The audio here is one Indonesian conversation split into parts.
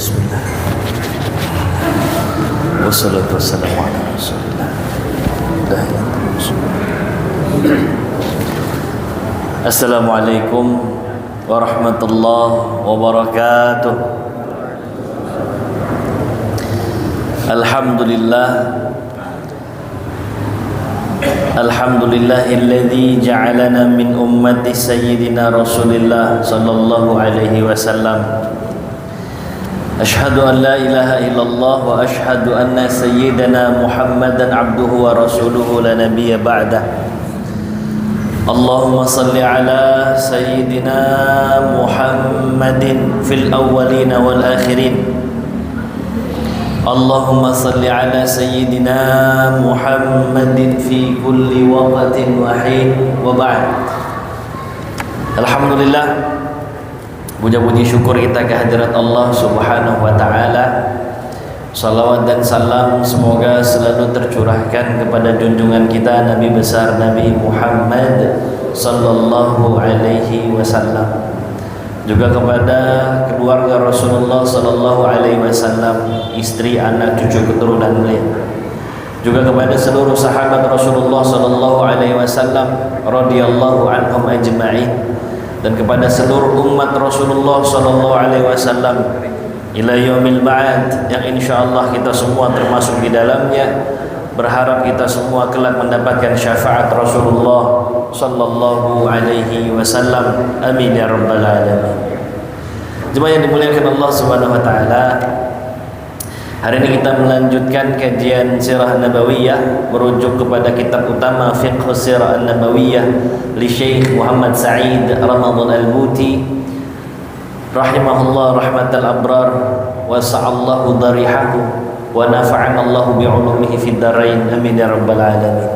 Bismillah. Wassalatu wassalamu ala Rasulillah. Assalamualaikum warahmatullahi wabarakatuh. Alhamdulillahilladzi ja'alana min ummati sayyidina Rasulillah sallallahu alaihi wasallam. Ashhadu an la ilaha illallah wa ashhadu anna sayyidana Muhammadan abduhu wa rasuluhu la nabiyya ba'dah. Allahumma salli ala sayyidina Muhammadin fil awwalin wal akhirin. Allahumma salli ala sayyidina Muhammadin fi kulli waqtin wa hin wa ba'd. Alhamdulillah, puja-puji syukur kita kehadirat Allah Subhanahu wa taala. Salawat dan salam semoga selalu tercurahkan kepada junjungan kita Nabi besar Nabi Muhammad sallallahu alaihi wasallam, juga kepada keluarga Rasulullah sallallahu alaihi wasallam, istri, anak, cucu, keturunan beliau, juga kepada seluruh sahabat Rasulullah sallallahu alaihi wasallam radhiyallahu anhum ajma'in, dan kepada seluruh umat Rasulullah sallallahu alaihi wasallam ila yaumil ba'd, yang insyaallah kita semua termasuk di dalamnya. Berharap kita semua kelak mendapatkan syafaat Rasulullah sallallahu alaihi wasallam. Amin ya rabbal alamin. Jemaah yang dimuliakan Allah Subhanahu wa taala, hari ini kita melanjutkan kajian Sirah Nabawiyah merujuk kepada kitab utama Fiqh Sirah Nabawiyah li Syekh Muhammad Sa'id Ramadan Al-Buti rahimahullah rahmatal abrar wa sa'allahu darihahu wa nafa'ana Allah bi'ulumihi fid darain. Amin ya rabbal alamin.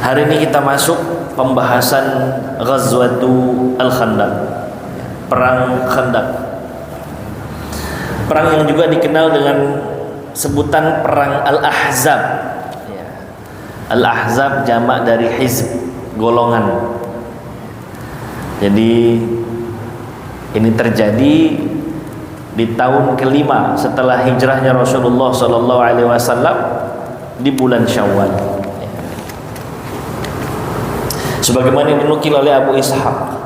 Hari ini kita masuk pembahasan Ghazwatu Al-Khandaq, perang Khandaq. Perang yang juga dikenal dengan sebutan perang Al-Ahzab. Al-Ahzab jamak dari hizb, golongan. Jadi ini terjadi di tahun kelima setelah hijrahnya Rasulullah sallallahu alaihi wasallam di bulan Syawal. Sebagaimana dinukil oleh Abu Ishaq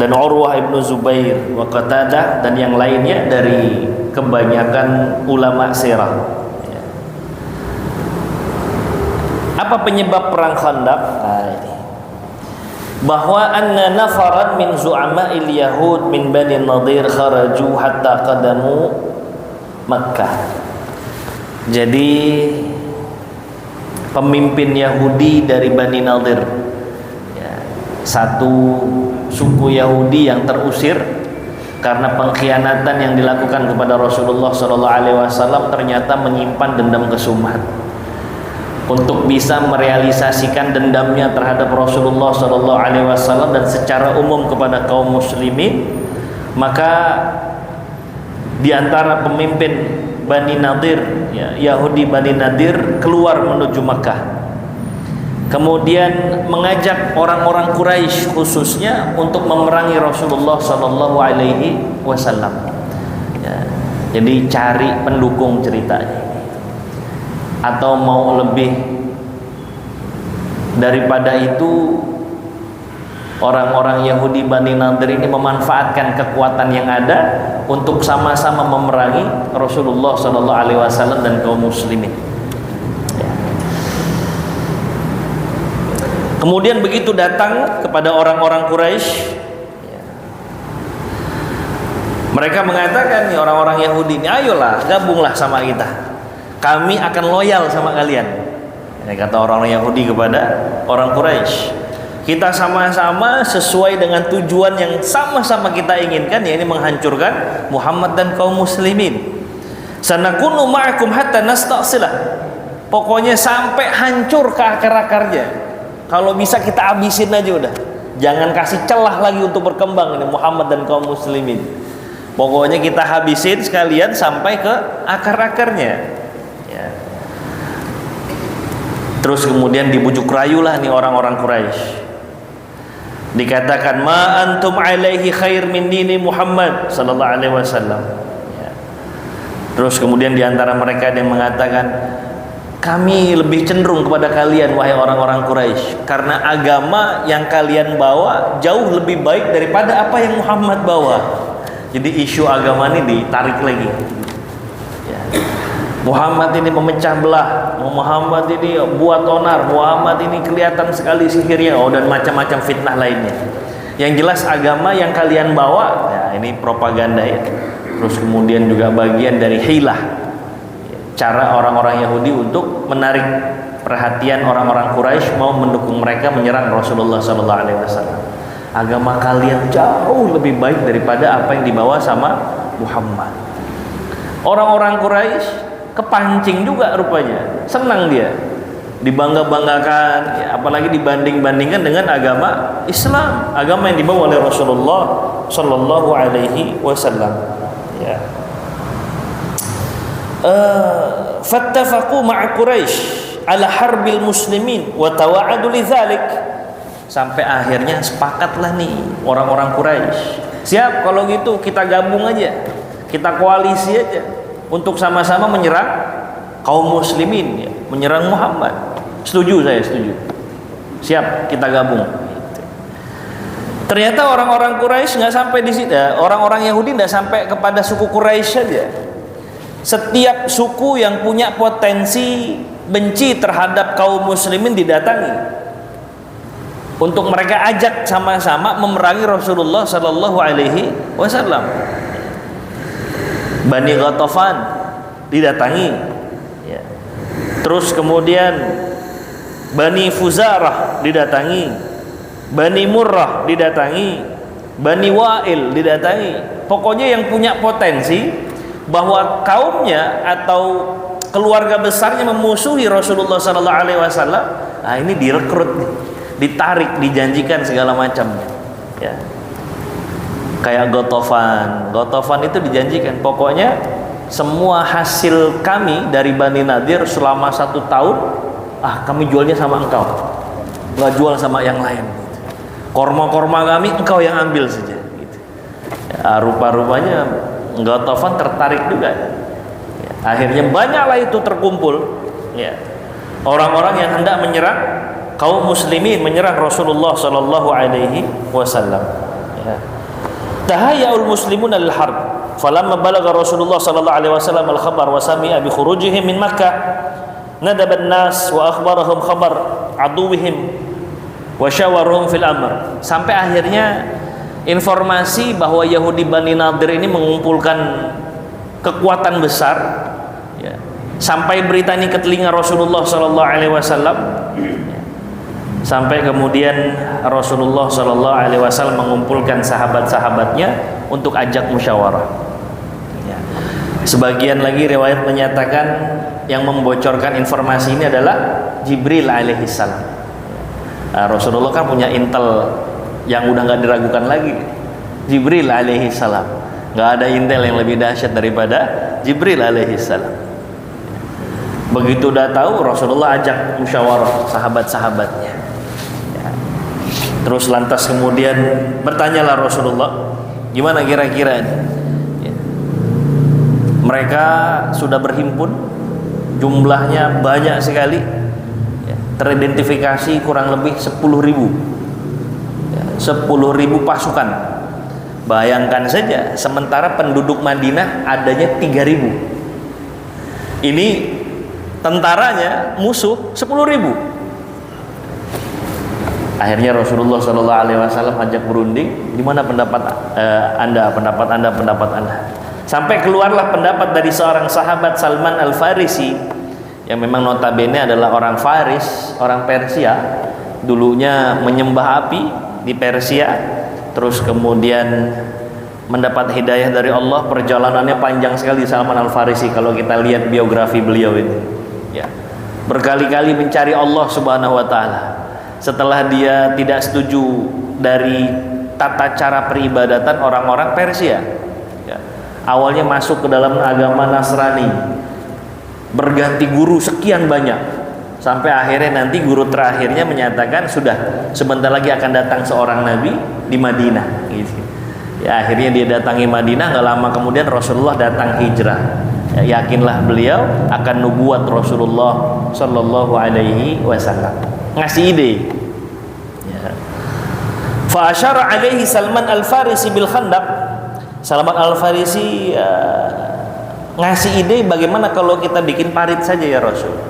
dan Urwah ibnu Zubair wa Qatadah dan yang lainnya dari kebanyakan ulama sirah. Apa penyebab perang Khandaq? Bahwa anna nafaran min zu'ama'il yahud min Bani Nadir kharaju hatta qadamu Makkah. Jadi pemimpin Yahudi dari Bani Nadir, satu suku Yahudi yang terusir karena pengkhianatan yang dilakukan kepada Rasulullah SAW, ternyata menyimpan dendam kesumat. Untuk bisa merealisasikan dendamnya terhadap Rasulullah SAW dan secara umum kepada kaum muslimin, maka di antara pemimpin Bani Nadir, Yahudi Bani Nadir, keluar menuju Makkah. Kemudian mengajak orang-orang Quraisy khususnya untuk memerangi Rasulullah SAW. Jadi cari pendukung ceritanya. Atau mau lebih daripada itu, orang-orang Yahudi Bani Nadir ini memanfaatkan kekuatan yang ada untuk sama-sama memerangi Rasulullah SAW dan kaum muslimin. Kemudian begitu datang kepada orang-orang Quraisy, mereka mengatakan, nih orang-orang Yahudi ini, ayolah gabunglah sama kita, kami akan loyal sama kalian. Kata orang-orang Yahudi kepada orang Quraisy, kita sama-sama sesuai dengan tujuan yang sama-sama kita inginkan, yaitu menghancurkan Muhammad dan kaum muslimin. Sanakunu ma'akum hatta nasta'silah. Pokoknya sampai hancur ke akar-akarnya. Kalau bisa kita habisin aja udah. Jangan kasih celah lagi untuk berkembang ini Muhammad dan kaum muslimin. Pokoknya kita habisin sekalian sampai ke akar-akarnya. Terus kemudian dibujuk rayulah nih orang-orang Quraisy. Dikatakan ma antum alaihi khair min dini Muhammad sallallahu alaihi wasallam. Ya. Terus kemudian di antara mereka ada yang mengatakan, kami lebih cenderung kepada kalian wahai orang-orang Quraisy, karena agama yang kalian bawa jauh lebih baik daripada apa yang Muhammad bawa. Jadi isu agama ini ditarik lagi. Ya. Muhammad ini memecah belah, Muhammad ini buat onar, Muhammad ini kelihatan sekali sihirnya, dan macam-macam fitnah lainnya. Yang jelas agama yang kalian bawa, ya ini propaganda ya. Terus kemudian juga bagian dari hilah, cara orang-orang Yahudi untuk menarik perhatian orang-orang Quraisy mau mendukung mereka menyerang Rasulullah SAW. Agama kalian jauh lebih baik daripada apa yang dibawa sama Muhammad. Orang-orang Quraisy kepancing juga rupanya, senang dia dibangga-banggakan, ya, apalagi dibanding-bandingkan dengan agama Islam, agama yang dibawa oleh Rasulullah Sallallahu Alaihi Wasallam. Ya. Fattafaqu ma'a Quraisy ala harbil muslimin wa tawa'adu lidzalik. Sampai akhirnya sepakatlah nih orang-orang Quraisy, siap kalau gitu kita gabung aja, kita koalisi aja untuk sama-sama menyerang kaum muslimin, ya, menyerang Muhammad. Setuju, saya setuju. Siap, kita gabung. Ternyata orang-orang Quraisy nggak sampai di situ, orang-orang Yahudi nggak sampai kepada suku Quraisy saja. Setiap suku yang punya potensi benci terhadap kaum muslimin didatangi untuk mereka ajak sama-sama memerangi Rasulullah Sallallahu Alaihi Wasallam. Bani Ghatafan didatangi, ya. Terus kemudian Bani Fuzarah didatangi, Bani Murrah didatangi, Bani Wa'il didatangi. Pokoknya yang punya potensi bahwa kaumnya atau keluarga besarnya memusuhi Rasulullah Sallallahu Alaihi Wasallam, nah ini direkrut, ditarik, dijanjikan segala macam, ya. Kayak Ghatafan itu dijanjikan, pokoknya semua hasil kami dari Bani Nadir selama 1 tahun, kami jualnya sama engkau, nggak jual sama yang lain. Korma-korma kami engkau yang ambil saja. Gitu. Ya, rupa-rupanya Ghatafan tertarik juga. Ya, akhirnya banyaklah itu terkumpul. Ya, orang-orang yang hendak menyerang kaum muslimin, menyerang Rasulullah Sallallahu Alaihi Wasallam. Ya. Tahayya'ul muslimun al-harb falamma balagha Rasulullah sallallahu alaihi wasallam al-khabar wa sami'a bi khurujihim min Makkah nadaba an-nas wa akhbarahum khabar aduwwihim wa syawarahum fil amr. Sampai akhirnya informasi bahwa Yahudi Bani Nadir ini mengumpulkan kekuatan besar, ya. Sampai berita ini ke telinga Rasulullah sallallahu alaihi wasallam. Sampai kemudian Rasulullah Sallallahu Alaihi Wasallam mengumpulkan sahabat-sahabatnya untuk ajak musyawarah. Ya. Sebagian lagi riwayat menyatakan yang membocorkan informasi ini adalah Jibril alaihissalam. Nah, Rasulullah kan punya intel yang udah nggak diragukan lagi, Jibril alaihissalam. Nggak ada intel yang lebih dahsyat daripada Jibril alaihissalam. Begitu udah tahu, Rasulullah ajak musyawarah sahabat-sahabatnya. Terus lantas kemudian bertanyalah Rasulullah, gimana kira-kira ini? Ya. Mereka sudah berhimpun, jumlahnya banyak sekali, ya. Teridentifikasi kurang lebih 10.000, ya, 10.000 pasukan. Bayangkan saja, sementara penduduk Madinah adanya 3.000. Ini tentaranya musuh 10.000. Akhirnya Rasulullah Sallallahu Alaihi Wasallam ajak berunding, gimana pendapat anda, pendapat anda. Sampai keluarlah pendapat dari seorang sahabat Salman Al-Farisi, yang memang notabene adalah orang Faris, orang Persia, dulunya menyembah api di Persia, terus kemudian mendapat hidayah dari Allah. Perjalanannya panjang sekali Salman Al-Farisi kalau kita lihat biografi beliau ini, ya. Berkali-kali mencari Allah Subhanahu wa taala. Setelah dia tidak setuju dari tata cara peribadatan orang-orang Persia, ya, awalnya masuk ke dalam agama Nasrani, berganti guru sekian banyak, Sampai akhirnya nanti guru terakhirnya menyatakan sudah sebentar lagi akan datang seorang nabi di Madinah gitu. Ya akhirnya dia datangi Madinah, nggak lama kemudian Rasulullah datang hijrah. Ya, yakinlah beliau akan nubuat Rasulullah Shallallahu Alaihi Wasallam. Ngasih ide. Ya. Fa asyara alaihi Salman Al-Farisi bil Khandaq. Salman Al-Farisi ngasih ide bagaimana kalau kita bikin parit saja ya Rasul.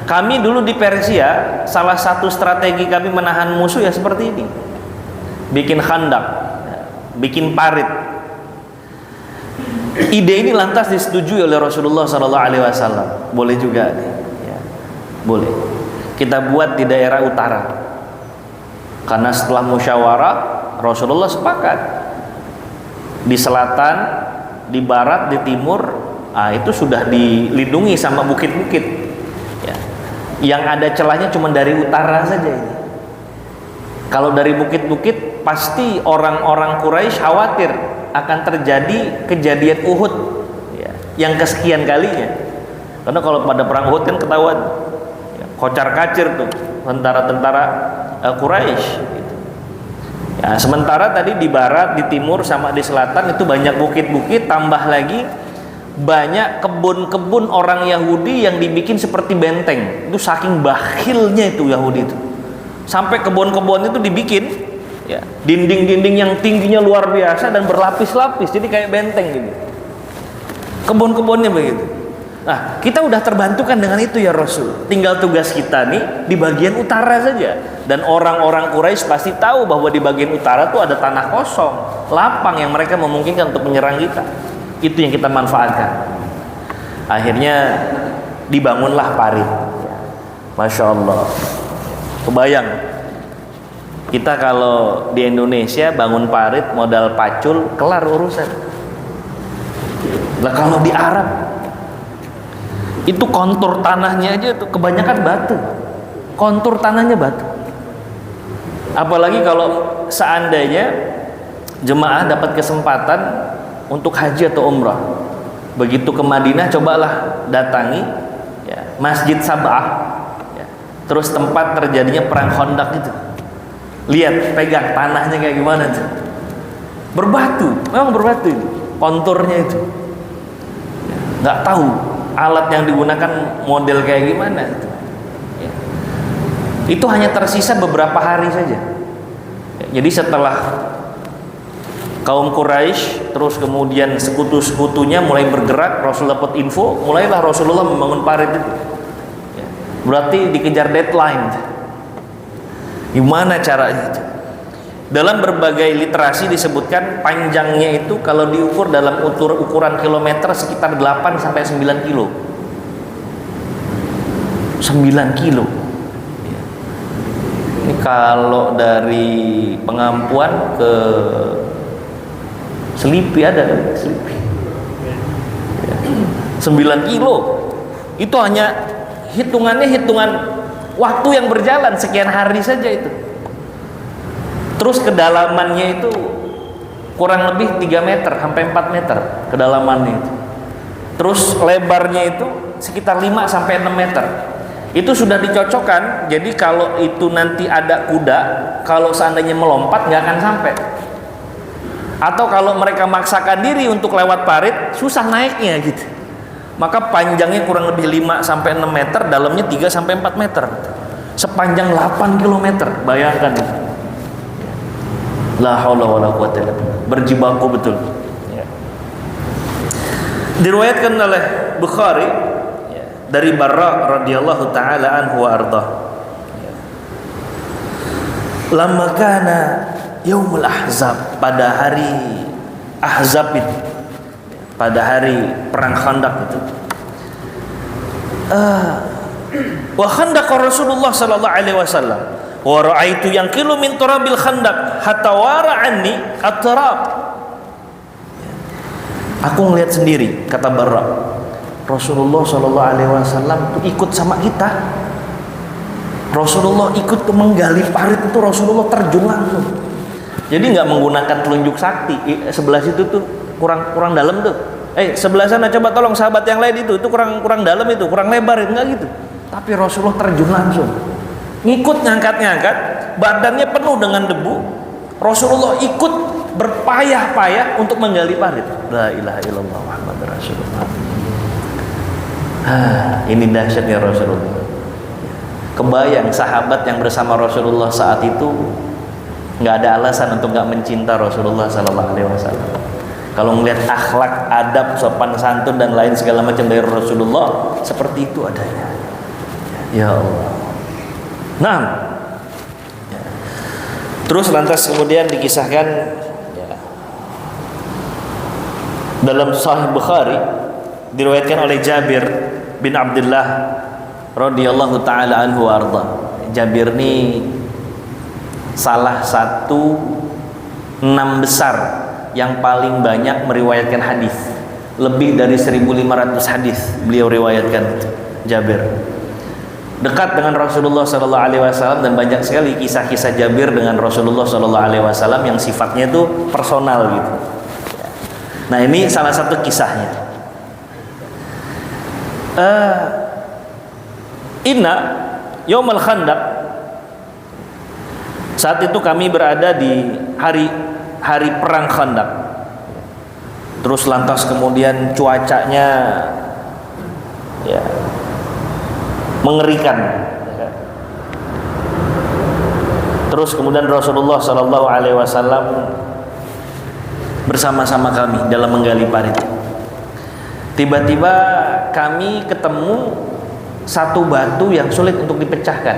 Kami dulu di Persia, salah satu strategi kami menahan musuh ya seperti ini, bikin khandak, bikin parit. Ide ini lantas disetujui oleh Rasulullah SAW. Boleh juga, ya. Boleh. Kita buat di daerah utara, karena setelah musyawarah Rasulullah sepakat di selatan, di barat, di timur, itu sudah dilindungi sama bukit-bukit. Yang ada celahnya cuma dari utara saja ini. Kalau dari bukit-bukit pasti orang-orang Quraisy khawatir akan terjadi kejadian Uhud ya, yang kesekian kalinya. Karena kalau pada perang Uhud kan ketahuan ya, kocar-kacir tuh tentara-tentara Quraisy gitu. Ya, sementara tadi di barat, di timur sama di selatan itu banyak bukit-bukit, tambah lagi banyak kebun-kebun orang Yahudi yang dibikin seperti benteng. Itu saking bakhilnya itu Yahudi itu, sampai kebun-kebun itu dibikin ya, dinding-dinding yang tingginya luar biasa dan berlapis-lapis, jadi kayak benteng gitu kebun-kebunnya begitu. Nah, kita udah terbantukan dengan itu ya Rasul. Tinggal tugas kita nih di bagian utara saja. Dan orang-orang Quraisy pasti tahu bahwa di bagian utara tuh ada tanah kosong, lapang yang mereka memungkinkan untuk menyerang kita. Itu yang kita manfaatkan. Akhirnya dibangunlah parit. Masya Allah. Kebayang kita kalau di Indonesia bangun parit modal pacul kelar urusan. Lah kalau di Arab itu kontur tanahnya aja tuh kebanyakan batu. Kontur tanahnya batu. Apalagi kalau seandainya jemaah dapat kesempatan untuk haji atau umrah, begitu ke Madinah cobalah datangi ya, Masjid Sab'ah ya, terus tempat terjadinya perang Khandaq itu, lihat pegang tanahnya kayak gimana tuh, berbatu, memang berbatu itu konturnya itu ya, nggak tahu alat yang digunakan model kayak gimana itu ya. Itu hanya tersisa beberapa hari saja ya, jadi setelah kaum Quraisy terus kemudian sekutu-sekutunya mulai bergerak, Rasul dapat info, mulailah Rasulullah membangun parit itu ya. Berarti dikejar deadline. Gimana caranya itu? Dalam berbagai literasi disebutkan panjangnya itu kalau diukur dalam ukuran kilometer sekitar 8 sampai 9 kilo. 9 kilo ya. Ini kalau dari Pengampuan ke Selipi ada Selipi ya. 9 kilo itu hanya hitungan waktu yang berjalan sekian hari saja itu. Terus kedalamannya itu kurang lebih 3 meter sampai 4 meter kedalamannya itu. Terus lebarnya itu sekitar 5 sampai 6 meter. Itu sudah dicocokkan, jadi kalau itu nanti ada kuda, kalau seandainya melompat nggak akan sampai. Atau kalau mereka maksakan diri untuk lewat parit, susah naiknya gitu. Maka panjangnya kurang lebih 5 sampai 6 meter, dalamnya 3 sampai 4 meter. Sepanjang 8 km, bayangkan itu. La haula wala quwwata illa billah. Berjibaku betul. Ya. Diriwayatkan oleh Bukhari ya, dari Barra radhiyallahu taala anhu wa ardhah. Ya. Lamma kana Yaumul Ahzab, pada hari Ahzab itu, pada hari perang Khandaq itu, wa khandaqa Rasulullah sallallahu alaihi wasallam wa ra'aitu yanqilu min turabil khandaq hatta wara anni at-turab. Aku ngelihat sendiri, kata Barra, Rasulullah sallallahu alaihi wasallam itu ikut sama kita. Rasulullah ikut menggali parit itu, Rasulullah terjun langsung. Jadi nggak menggunakan telunjuk sakti. Sebelah situ tuh kurang dalam tuh. Sebelah sana coba tolong sahabat yang lain itu kurang dalam itu, kurang lebar, enggak gitu. Tapi Rasulullah terjun langsung, ngikut ngangkat-ngangkat, badannya penuh dengan debu. Rasulullah ikut berpayah-payah untuk menggali parit. La ilaha illallah Muhammad Rasulullah. Ini dahsyatnya Rasulullah. Kebayang sahabat yang bersama Rasulullah saat itu nggak ada alasan untuk nggak mencinta Rasulullah Sallallahu Alaihi Wasallam. Kalau melihat akhlak, adab, sopan santun dan lain segala macam dari Rasulullah, seperti itu adanya. Ya Allah. Nah, terus lantas kemudian dikisahkan dalam Sahih Bukhari, diriwayatkan oleh Jabir bin Abdullah radhiyallahu taala anhu warda. Jabir ini salah satu 6 besar yang paling banyak meriwayatkan hadis. Lebih dari 1.500 hadis beliau riwayatkan, Jabir. Dekat dengan Rasulullah sallallahu alaihi wasallam, dan banyak sekali kisah-kisah Jabir dengan Rasulullah sallallahu alaihi wasallam yang sifatnya itu personal gitu. Nah, ini salah satu kisahnya. Inna Yaumal Khandaq, saat itu kami berada di hari perang Khandaq. Terus lantas kemudian cuacanya ya mengerikan. Terus kemudian Rasulullah sallallahu alaihi wasallam bersama-sama kami dalam menggali parit. Tiba-tiba kami ketemu satu batu yang sulit untuk dipecahkan.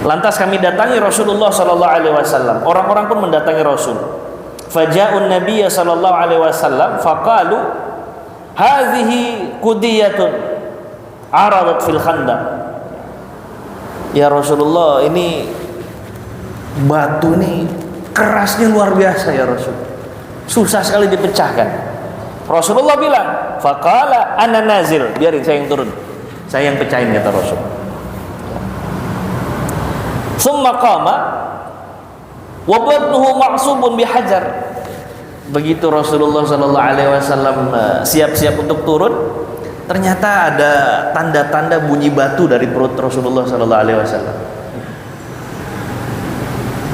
Lantas kami datangi Rasulullah sallallahu alaihi wasallam. Orang-orang pun mendatangi Rasul. Faja'un Nabiy sallallahu alaihi wasallam faqalu hadhihi qudiyatun aradat fil khandaq. Ya Rasulullah, ini batu ini kerasnya luar biasa ya Rasul. Susah sekali dipecahkan. Rasulullah bilang, faqala ana nazil, biarin saya yang turun. Saya yang pecahin, kata Rasul. Summa qama wa batnuhu ma'subun bihajar. Begitu Rasulullah sallallahu alaihi wasallam siap-siap untuk turun, ternyata ada tanda-tanda bunyi batu dari perut Rasulullah sallallahu alaihi wasallam.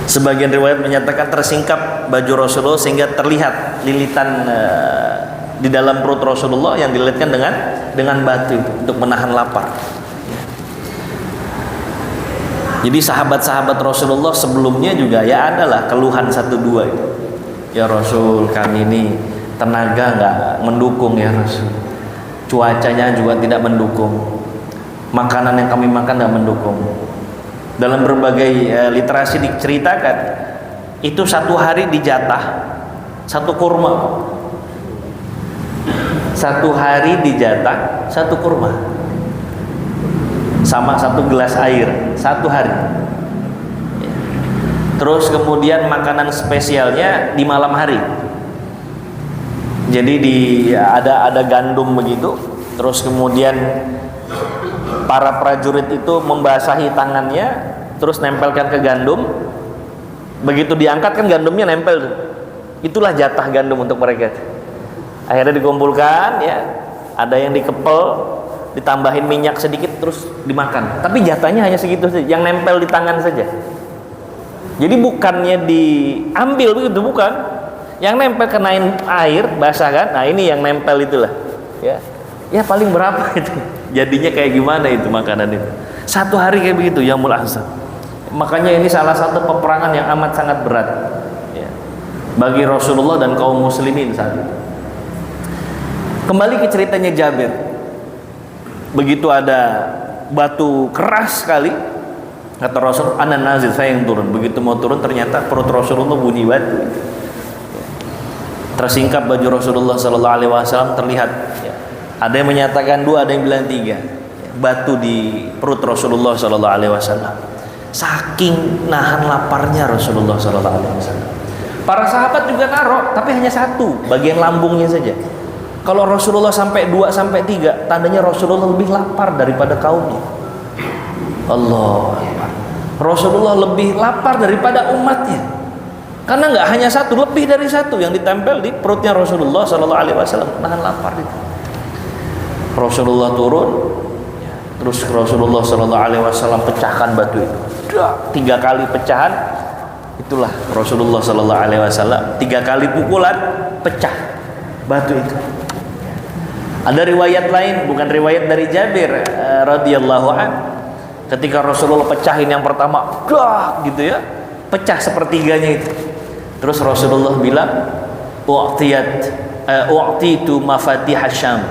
Sebagian riwayat menyatakan tersingkap baju Rasulullah sehingga terlihat lilitan di dalam perut Rasulullah yang dililitkan dengan batu itu untuk menahan lapar. Jadi sahabat-sahabat Rasulullah sebelumnya juga ya adalah keluhan 1-2 itu. Ya Rasul, kami ini tenaga nggak mendukung ya Rasul. Cuacanya juga tidak mendukung. Makanan yang kami makan nggak mendukung. Dalam berbagai literasi diceritakan itu 1 hari dijatah 1 kurma. 1 hari dijatah 1 kurma sama 1 gelas air 1 hari. Terus kemudian makanan spesialnya di malam hari. Jadi ada gandum begitu. Terus kemudian para prajurit itu membasahi tangannya, terus nempelkan ke gandum. Begitu diangkat kan gandumnya nempel. Itulah jatah gandum untuk mereka. Akhirnya dikumpulkan ya. Ada yang dikepel, ditambahin minyak sedikit terus dimakan. Tapi jatahnya hanya segitu saja, yang nempel di tangan saja. Jadi bukannya diambil begitu, bukan. Yang nempel kenain air basah kan. Nah, ini yang nempel itulah. Ya. Ya paling berapa itu? Jadinya kayak gimana itu makanan itu? 1 hari kayak begitu, Yaumul Ahzab. Makanya ini salah satu peperangan yang amat sangat berat ya, bagi Rasulullah dan kaum muslimin saat itu. Kembali ke ceritanya Jabir. Begitu ada batu keras sekali, kata Rasul, ana nazil, saya yang turun. Begitu mau turun ternyata perut Rasulullah bunyi batu. Tersingkap baju Rasulullah sallallahu alaihi wasallam terlihat ya. Ada yang menyatakan 2, ada yang bilang 3 batu di perut Rasulullah sallallahu alaihi wasallam. Saking nahan laparnya Rasulullah sallallahu alaihi wasallam. Para sahabat juga naruh, tapi hanya 1 bagian lambungnya saja. Kalau Rasulullah sampai 2 sampai 3, tandanya Rasulullah lebih lapar daripada kaumnya. Allah, Rasulullah lebih lapar daripada umatnya. Karena nggak hanya 1, lebih dari 1 yang ditempel di perutnya Rasulullah sallallahu alaihi wasallam, nahan lapar itu. Rasulullah turun, terus Rasulullah Sallallahu Alaihi Wasallam pecahkan batu itu. 3 kali pecahan, itulah Rasulullah Sallallahu Alaihi Wasallam 3 kali pukulan pecah batu itu. Ada riwayat lain, bukan riwayat dari Jabir radhiyallahu an, ketika Rasulullah pecahin yang pertama, gitu ya, pecah sepertiganya itu. Terus Rasulullah bilang, u'titu mafatih Syam.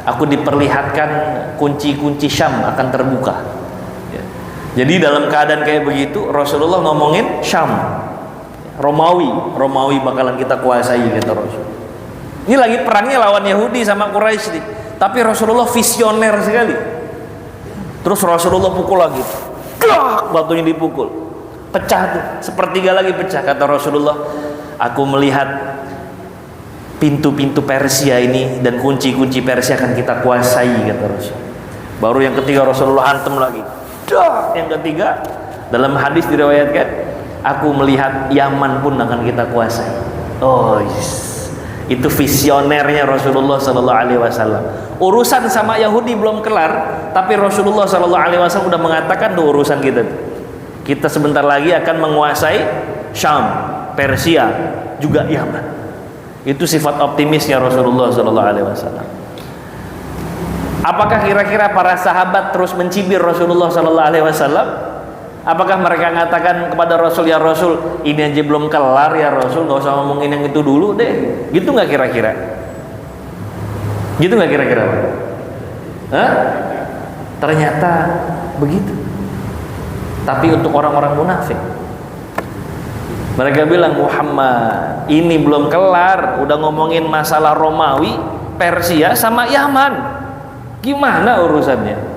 Aku diperlihatkan kunci-kunci Syam akan terbuka. Ya. Jadi dalam keadaan kayak begitu, Rasulullah ngomongin Syam, Romawi bakalan kita kuasai, kata Rasul. Ini lagi perangnya lawan Yahudi sama Quraisy nih. Tapi Rasulullah visioner sekali. Terus Rasulullah pukul lagi, batunya dipukul, pecah tuh, sepertiga lagi pecah. Kata Rasulullah, aku melihat pintu-pintu Persia ini dan kunci-kunci Persia akan kita kuasai, kata Rasul. Baru yang ketiga Rasulullah hantem lagi, yang ketiga dalam hadis diriwayatkan, aku melihat Yaman pun akan kita kuasai. Oh yes. Itu visionernya Rasulullah Sallallahu Alaihi Wasallam. Urusan sama Yahudi belum kelar, tapi Rasulullah Sallallahu Alaihi Wasallam udah mengatakan tuh urusan kita sebentar lagi akan menguasai Syam, Persia, juga Yaman. Itu sifat optimisnya Rasulullah Sallallahu Alaihi Wasallam. Apakah kira-kira para sahabat terus mencibir Rasulullah Sallallahu Alaihi Wasallam? Apakah mereka mengatakan kepada Rasul, ya Rasul, ini aja belum kelar ya Rasul, nggak usah ngomongin yang itu dulu deh? Gitu nggak kira-kira? Gitu nggak kira-kira? Hah? Ternyata begitu. Tapi untuk orang-orang munafik, mereka bilang, Muhammad, ini belum kelar, udah ngomongin masalah Romawi, Persia, sama Yaman. Gimana urusannya?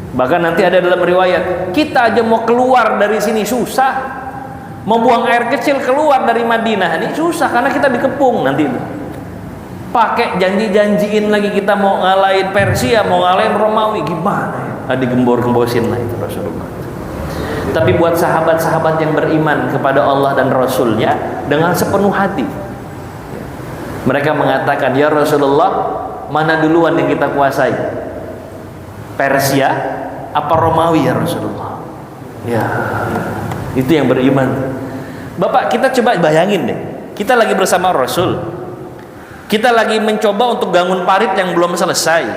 Bahkan nanti ada dalam riwayat, kita aja mau keluar dari sini susah, mau buang air kecil keluar dari Madinah ini susah karena kita dikepung nanti itu. Pakai janji-janjiin lagi kita mau ngalahin Persia, mau ngalahin Romawi, gimana ya? Digembor-gembosin lah itu Rasulullah. Tapi buat sahabat-sahabat yang beriman kepada Allah dan Rasulnya dengan sepenuh hati, mereka mengatakan, ya Rasulullah, mana duluan yang kita kuasai? Persia apa Romawi ya Rasulullah? Ya, itu yang beriman. Bapak, kita coba bayangin deh, kita lagi bersama Rasul, kita lagi mencoba untuk bangun parit yang belum selesai,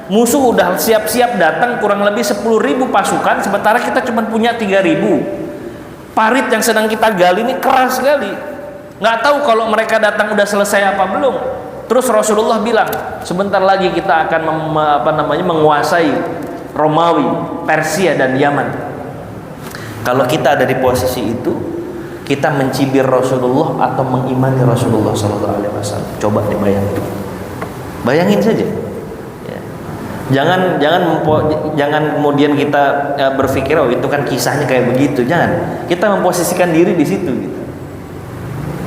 musuh udah siap-siap datang, kurang lebih 10.000 pasukan, sementara kita cuma punya 3.000. Parit yang sedang kita gali ini keras sekali, nggak tahu kalau mereka datang udah selesai apa belum. Terus Rasulullah bilang, sebentar lagi kita akan menguasai Romawi, Persia dan Yaman. Kalau kita ada di posisi itu, kita mencibir Rasulullah atau mengimani Rasulullah Sallallahu Alaihi Wasallam? Coba dibayangin, bayangin saja. Ya. Jangan kemudian kita berpikir, oh itu kan kisahnya kayak begitu. Jangan. Kita memposisikan diri di situ. Gitu.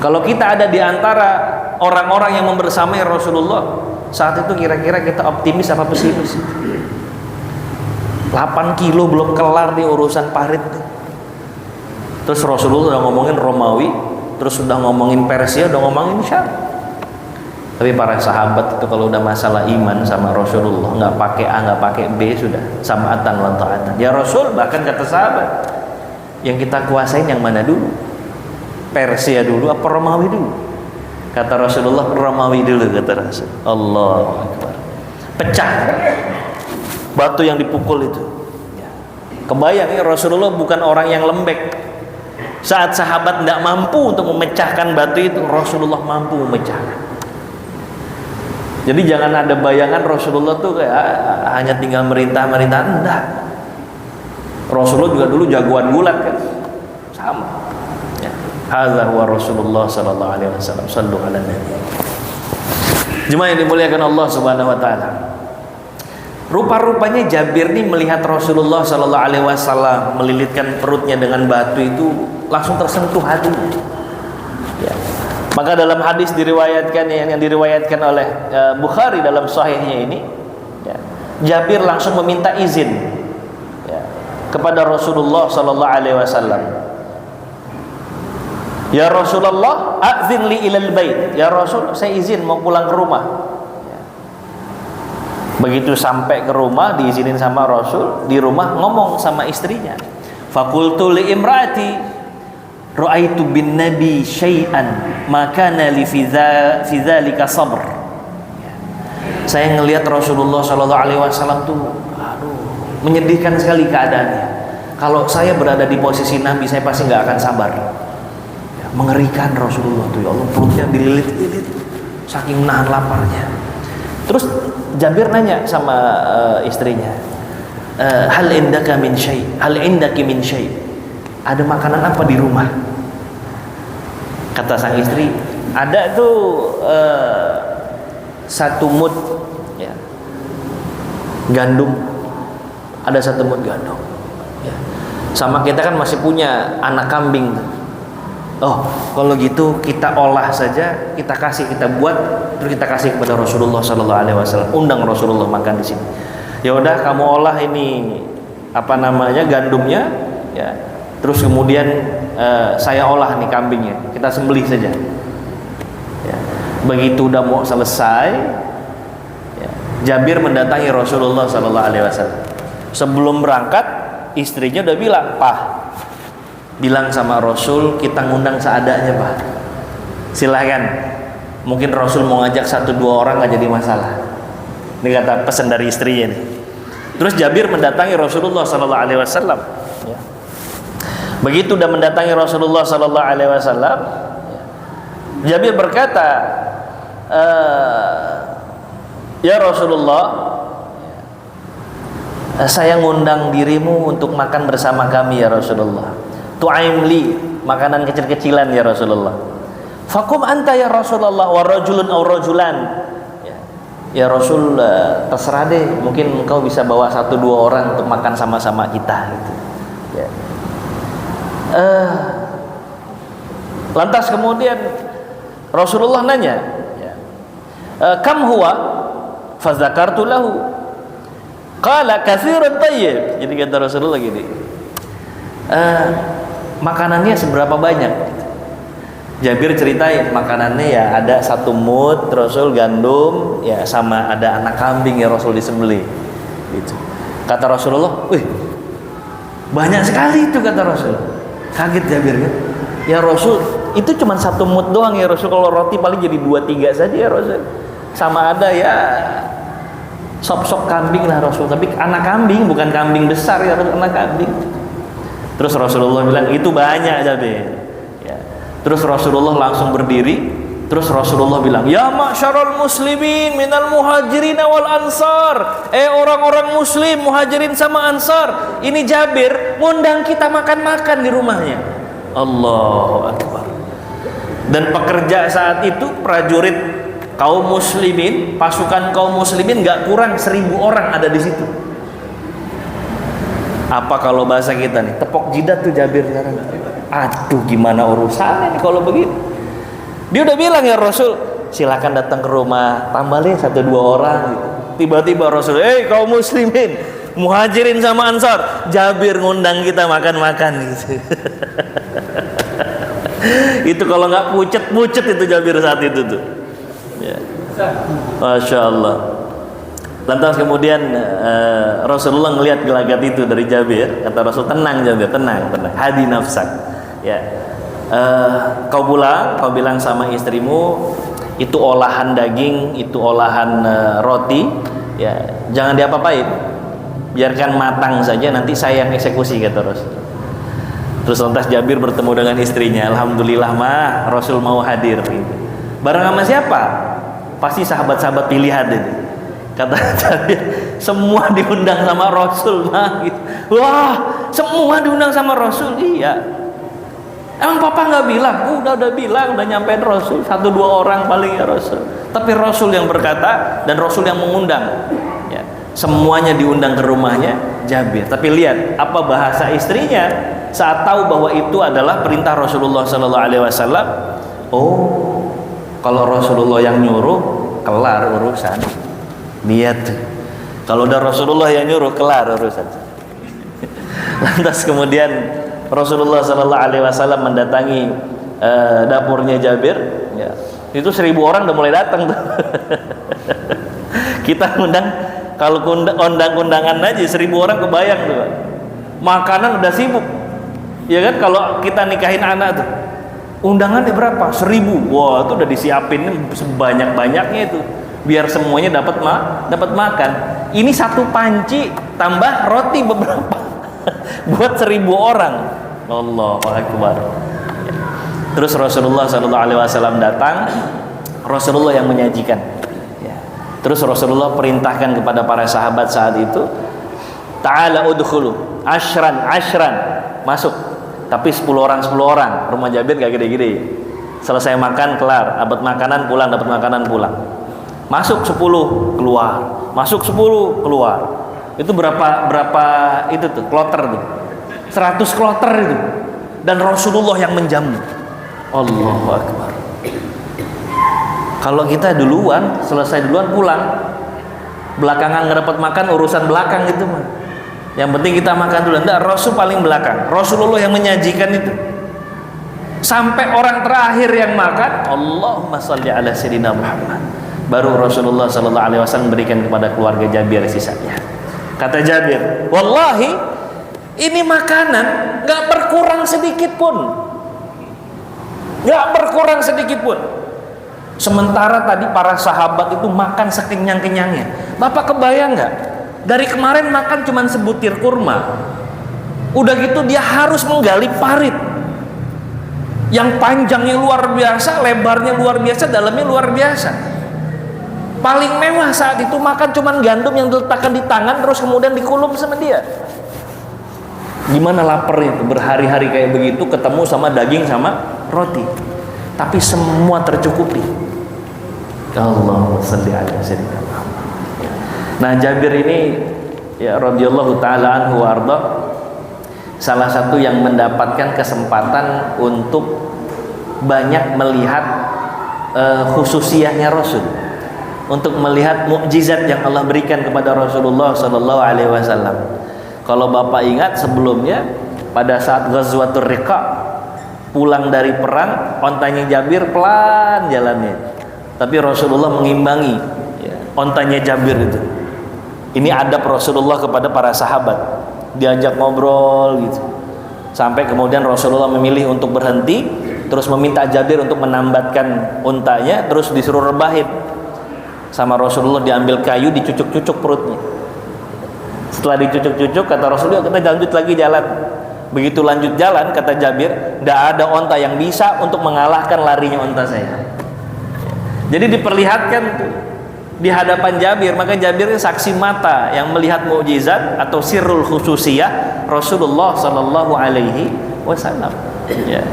Kalau kita ada di antara orang-orang yang membersamai Rasulullah saat itu, kira-kira kita optimis apa pesimis? 8 kilo belum kelar nih urusan parit. Terus Rasulullah udah ngomongin Romawi, terus udah ngomongin Persia, udah ngomongin Syam. Tapi para sahabat itu kalau udah masalah iman sama Rasulullah, nggak pakai A, nggak pakai B, sudah sama'atan wa ta'atan. Ya Rasul, bahkan kata sahabat, yang kita kuasain yang mana dulu? Persia dulu apa Romawi dulu? Kata Rasulullah, Romawi dulu, kata Rasul. Allahu Akbar. Pecah batu yang dipukul itu. Kebayang ya, Rasulullah bukan orang yang lembek. Saat sahabat tidak mampu untuk memecahkan batu itu, Rasulullah mampu memecahkan. Jadi jangan ada bayangan Rasulullah tuh kayak hanya tinggal merintah-merintah. Enggak. Rasulullah juga dulu jagoan gulat kan. Sama. Hadza huwa Rasulullah sallallahu alaihi wasallam. Shallu ala nabi. Jemaah yang dimuliakan Allah Subhanahu wa taala. Rupa-rupanya Jabir nih melihat Rasulullah sallallahu alaihi wasallam melilitkan perutnya dengan batu itu langsung tersentuh hatinya. Ya. Maka dalam hadis diriwayatkan yang diriwayatkan oleh Bukhari dalam sahihnya ini, ya, Jabir langsung meminta izin, ya, kepada Rasulullah sallallahu alaihi wasallam. Ya Rasulullah, a'zin li ilal bait. Ya Rasul, saya izin mau pulang ke rumah. Begitu sampai ke rumah, diizinin sama Rasul, di rumah ngomong sama istrinya. Fakultu li imraati ra'aitu bin nabi syai'an ma kana li fi dzalika sabr. Saya ngelihat Rasulullah sallallahu alaihi wasallam tuh menyedihkan sekali keadaannya. Kalau saya berada di posisi Nabi, saya pasti nggak akan sabar. Ya, mengerikan Rasulullah tuh, ya Allah, perutnya dililit-lilit saking nahan laparnya. Terus Jabir nanya sama istrinya, hal indaka min syai, hal indaki min syai, ada makanan apa di rumah? Kata sang istri, ada tuh satu mud, ya, gandum, ada satu mud gandum, ya. Sama kita kan masih punya anak kambing. Oh, kalau gitu kita olah saja, kita kasih, kita buat, terus kita kasih kepada Rasulullah Sallallahu Alaihi Wasallam. Undang Rasulullah makan di sini. Ya udah, kamu olah ini apa namanya gandumnya, ya. Terus kemudian saya olah nih kambingnya, kita sembelih saja. Ya. Begitu udah mau selesai, ya, Jabir mendatangi Rasulullah Sallallahu Alaihi Wasallam. Sebelum berangkat, istrinya udah bilang, Pak, bilang sama Rasul kita ngundang seadanya, Pak. Silahkan. Mungkin Rasul mau ngajak 1-2 orang nggak jadi masalah. Ini kata pesan dari istrinya nih. Terus Jabir mendatangi Rasulullah Sallallahu Alaihi Wasallam. Ya. Begitu udah mendatangi Rasulullah Sallallahu Alaihi Wasallam, Jabir berkata, ya Rasulullah, saya ngundang dirimu untuk makan bersama kami ya Rasulullah. Tu'aimli, makanan kecil-kecilan ya Rasulullah. Fakum anta ya Rasulullah wa rajulun aw rajulan. Ya Rasul, terserah deh, mungkin engkau bisa bawa 1-2 orang untuk makan sama-sama kita gitu. Ya. Lantas kemudian Rasulullah nanya, ya, kam huwa? Fazakartu lahu. Qala katsirun tayyib. Jadi kata Rasulullah gini, makanannya seberapa banyak? Jabir ceritain makanannya ya ada 1 mud Rasul gandum, ya sama ada anak kambing ya Rasul disembelih. Gitu. Kata Rasulullah, wih banyak sekali itu, kata Rasul. Kaget Jabir kan? Ya Rasul, itu cuma 1 mud doang ya Rasul. Kalau roti paling jadi 2-3 saja ya Rasul. Sama ada ya sop-sop kambing lah Rasul. Tapi anak kambing, bukan kambing besar ya Rasul, anak kambing. Terus Rasulullah bilang itu banyak Jabir. Ya. Terus Rasulullah langsung berdiri. Terus Rasulullah bilang, ya ma'syarul muslimin minal muhajirin wal ansar. Orang-orang muslim, muhajirin sama ansar, ini Jabir ngundang kita makan-makan di rumahnya. Allahu Akbar. Dan pekerja saat itu prajurit kaum muslimin, pasukan kaum muslimin gak kurang 1000 orang ada di situ. Apa kalau bahasa kita nih, tepok jidat tuh Jabir sekarang. Aduh, gimana urusannya nih kalau begitu? Dia udah bilang ya Rasul, silakan datang ke rumah, tambahin 1-2 orang gitu. Tiba-tiba Rasul, kaum muslimin, muhajirin sama ansar, Jabir ngundang kita makan-makan gitu. Itu kalau nggak pucet itu Jabir saat itu tuh. Ya. Masya Allah. Lantas kemudian Rasulullah ngelihat gelagat itu dari Jabir. Kata Rasul, tenang Jabir, tenang. Hadi nafsak. Ya. Kau pulang, kau bilang sama istrimu, itu olahan daging, itu olahan roti, ya jangan diapa-apain, biarkan matang saja, nanti saya yang eksekusi, kata Rasul. Terus lantas Jabir bertemu dengan istrinya, alhamdulillah mah Rasul mau hadir. Bareng sama siapa? Pasti sahabat-sahabat pilihan ini. Kata Jabir, semua diundang sama Rasul mah. Wah, semua diundang sama Rasul. Iya. Emang papa nggak bilang? Udah bilang, udah nyampein Rasul 1-2 orang paling ya Rasul. Tapi Rasul yang berkata dan Rasul yang mengundang. Ya, semuanya diundang ke rumahnya Jabir. Tapi lihat apa bahasa istrinya saat tahu bahwa itu adalah perintah Rasulullah Sallallahu Alaihi Wasallam. Oh, kalau Rasulullah yang nyuruh, kelar urusan. Lihat tuh. Kalau udah Rasulullah yang nyuruh, kelar urusan. Lantas kemudian Rasulullah Sallallahu Alaihi Wasallam mendatangi dapurnya Jabir, ya. Itu 1000 orang udah mulai datang tuh. Kita ngundang Kalau undang-undangan aja 1.000 orang kebayang tuh, Pak. Makanan udah sibuk, ya kan? Kalau kita nikahin anak tuh, undangannya berapa? 1.000. Wah, itu udah disiapin sebanyak-banyaknya itu, biar semuanya dapat makan. Ini satu panci tambah roti beberapa buat 1.000 orang. Allahu Akbar. Terus Rasulullah SAW datang, Rasulullah yang menyajikan. Terus Rasulullah perintahkan kepada para sahabat saat itu, ta'ala udkhulu ashran, masuk. Tapi 10 orang. Rumah Jabir gak gede-gede. Selesai makan kelar, dapat makanan pulang. Masuk 10, keluar. Masuk 10, keluar. Itu berapa itu tuh kloter tuh? 100 kloter itu. Dan Rasulullah yang menjamu. Allahu Akbar. Kalau kita selesai duluan pulang, belakangan ngedapat makan urusan belakang itu mah. Yang penting kita makan dulu. Enggak, Rasul paling belakang. Rasulullah yang menyajikan itu. Sampai orang terakhir yang makan, Allahumma shalli ala sayyidina Muhammad. Baru Rasulullah sallallahu alaihi wasallam berikan kepada keluarga Jabir sisanya. Kata Jabir, "Wallahi, ini makanan enggak berkurang sedikit pun." Enggak berkurang sedikit pun. Sementara tadi para sahabat itu makan sekenyang-kenyangnya. Bapak kebayang nggak? Dari kemarin makan cuma sebutir kurma, udah gitu dia harus menggali parit yang panjangnya luar biasa, lebarnya luar biasa, dalamnya luar biasa. Paling mewah saat itu makan cuma gandum yang diletakkan di tangan terus kemudian dikulum sama dia. Gimana laparnya tuh, berhari-hari kayak begitu ketemu sama daging sama roti, tapi semua tercukupi. Allahumma shalli ala sayyidina Muhammad. Nah, Jabir ini ya radhiyallahu taala anhu warda, salah satu yang mendapatkan kesempatan untuk banyak melihat khususiyahnya Rasul, untuk melihat mukjizat yang Allah berikan kepada Rasulullah sallallahu alaihi wasallam. Kalau Bapak ingat sebelumnya pada saat Ghazwatur Riqa, pulang dari perang, ontanya Jabir pelan jalannya, tapi Rasulullah mengimbangi ontanya Jabir itu. Ini adab Rasulullah kepada para sahabat, diajak ngobrol gitu, sampai kemudian Rasulullah memilih untuk berhenti, terus meminta Jabir untuk menambatkan untanya, terus disuruh rebahin sama Rasulullah, diambil kayu dicucuk-cucuk perutnya. Setelah dicucuk-cucuk, kata Rasulullah, kita lanjut lagi jalan. Begitu lanjut jalan, kata Jabir, tidak ada onta yang bisa untuk mengalahkan larinya onta saya. Jadi diperlihatkan tuh di hadapan Jabir, maka Jabir saksi mata yang melihat mukjizat atau sirrul khususiyah Rasulullah sallallahu alaihi wasallam. Ya.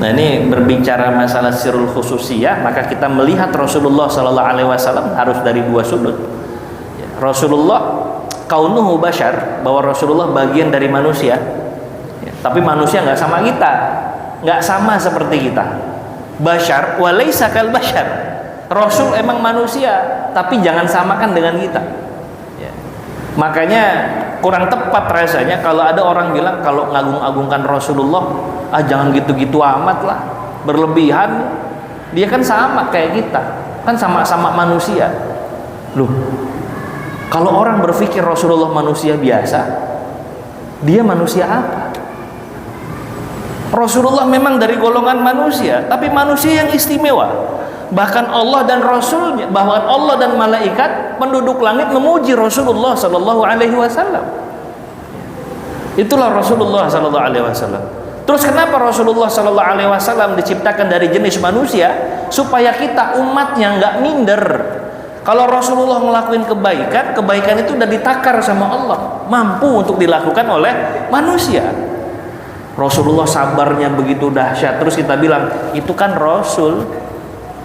Nah, ini berbicara masalah sirrul khususiyah, maka kita melihat Rasulullah sallallahu alaihi wasallam harus dari dua sudut. Ya. Rasulullah kaunuhu bashar, bahwa Rasulullah bagian dari manusia. Ya. Tapi manusia nggak sama kita, nggak sama seperti kita. Bashar walaysa kal bashar. Rasul emang manusia, tapi jangan samakan dengan kita. Ya. Makanya kurang tepat rasanya kalau ada orang bilang kalau ngagung-agungkan Rasulullah, jangan gitu-gitu amat lah, berlebihan. Dia kan sama kayak kita, kan sama-sama manusia. Loh, kalau orang berpikir Rasulullah manusia biasa, dia manusia apa? Rasulullah memang dari golongan manusia, tapi manusia yang istimewa. Bahkan Allah dan Rasulnya, bahkan Allah dan malaikat penduduk langit memuji Rasulullah sallallahu alaihi wasallam. Itulah Rasulullah sallallahu alaihi wasallam. Terus kenapa Rasulullah sallallahu alaihi wasallam diciptakan dari jenis manusia? Supaya kita umatnya nggak minder. Kalau Rasulullah ngelakuin kebaikan, kebaikan itu udah ditakar sama Allah, mampu untuk dilakukan oleh manusia. Rasulullah sabarnya begitu dahsyat. Terus kita bilang, itu kan Rasul.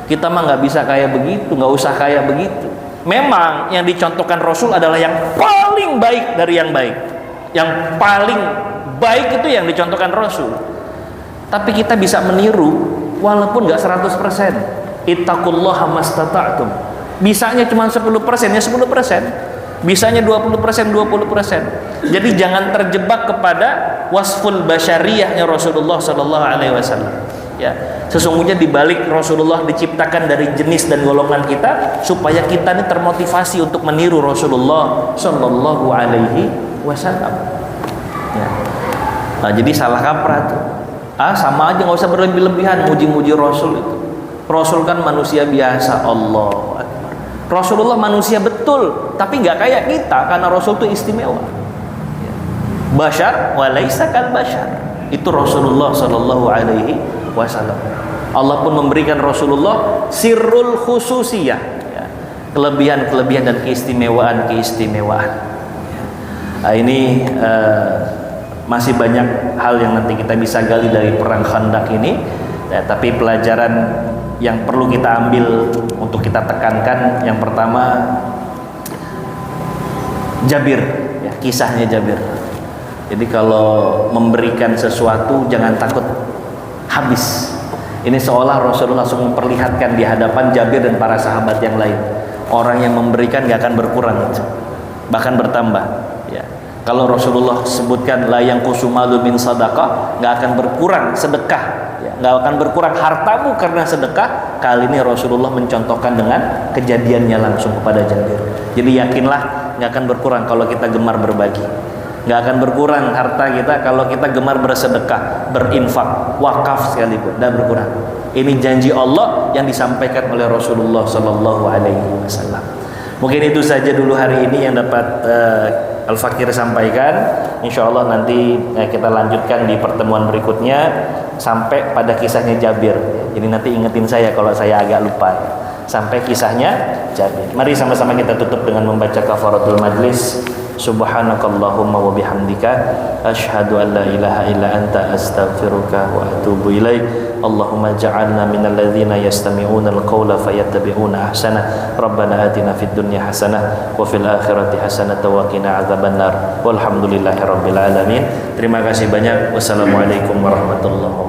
Kita mah nggak bisa kayak begitu, nggak usah kayak begitu. Memang yang dicontohkan Rasul adalah yang paling baik dari yang baik. Yang paling baik itu yang dicontohkan Rasul. Tapi kita bisa meniru walaupun nggak 100%. Ittaqullaha mastata'tum. Bisanya cuma 10%, ya 10%. Bisanya 20%, 20%. Jadi jangan terjebak kepada wasful basyariyahnya Rasulullah sallallahu alaihi wasallam. Ya, sesungguhnya di balik Rasulullah diciptakan dari jenis dan golongan kita supaya kita ini termotivasi untuk meniru Rasulullah Shallallahu Alaihi Wasallam. Ya. Nah, jadi salah kaprah tuh. Sama aja, nggak usah berlebih-lebihan muji-muji Rasul itu. Rasul kan manusia biasa. Allah Akbar. Rasulullah manusia betul, tapi nggak kayak kita karena Rasul itu istimewa. Ya. Bashar walaysa kal bashar. Itu Rasulullah Shallallahu Alaihi Wasallam. Allah pun memberikan Rasulullah sirrul khususiyah, ya, kelebihan-kelebihan dan keistimewaan-keistimewaan. Nah, ini masih banyak hal yang nanti kita bisa gali dari perang Khandaq ini, ya, tapi pelajaran yang perlu kita ambil untuk kita tekankan, yang pertama Jabir, ya, kisahnya Jabir. Jadi kalau memberikan sesuatu jangan takut habis. Ini seolah Rasulullah langsung memperlihatkan di hadapan Jabir dan para sahabat yang lain, orang yang memberikan gak akan berkurang, bahkan bertambah. Ya. Kalau Rasulullah sebutkan la yang kusumalu min sadaqah, gak akan berkurang sedekah, ya, gak akan berkurang hartamu karena sedekah. Kali ini Rasulullah mencontohkan dengan kejadiannya langsung kepada Jabir. Jadi yakinlah gak akan berkurang kalau kita gemar berbagi. Nggak akan berkurang harta kita kalau kita gemar bersedekah, berinfak, wakaf sekalipun, dan berkurang. Ini janji Allah yang disampaikan oleh Rasulullah Sallallahu Alaihi Wasallam. Mungkin itu saja dulu hari ini yang dapat Al-Fakir sampaikan. Insya Allah nanti kita lanjutkan di pertemuan berikutnya sampai pada kisahnya Jabir. Jadi nanti ingetin saya kalau saya agak lupa. Sampai kisahnya Jabir. Mari sama-sama kita tutup dengan membaca kafaratul majlis. Subhanakallahumma wa bihamdika asyhadu an la ilaha illa anta astaghfiruka wa atubu ilaik. Allahumma ja'alna minal ladzina yastami'una al-qawla fayattabi'una ahsana. Rabbana atina fid dunya hasanah wa fil akhirati hasanah wa qina adzabannar. Walhamdulillahirabbil alamin. Terima kasih banyak. Wassalamualaikum warahmatullahi wabarakatuh.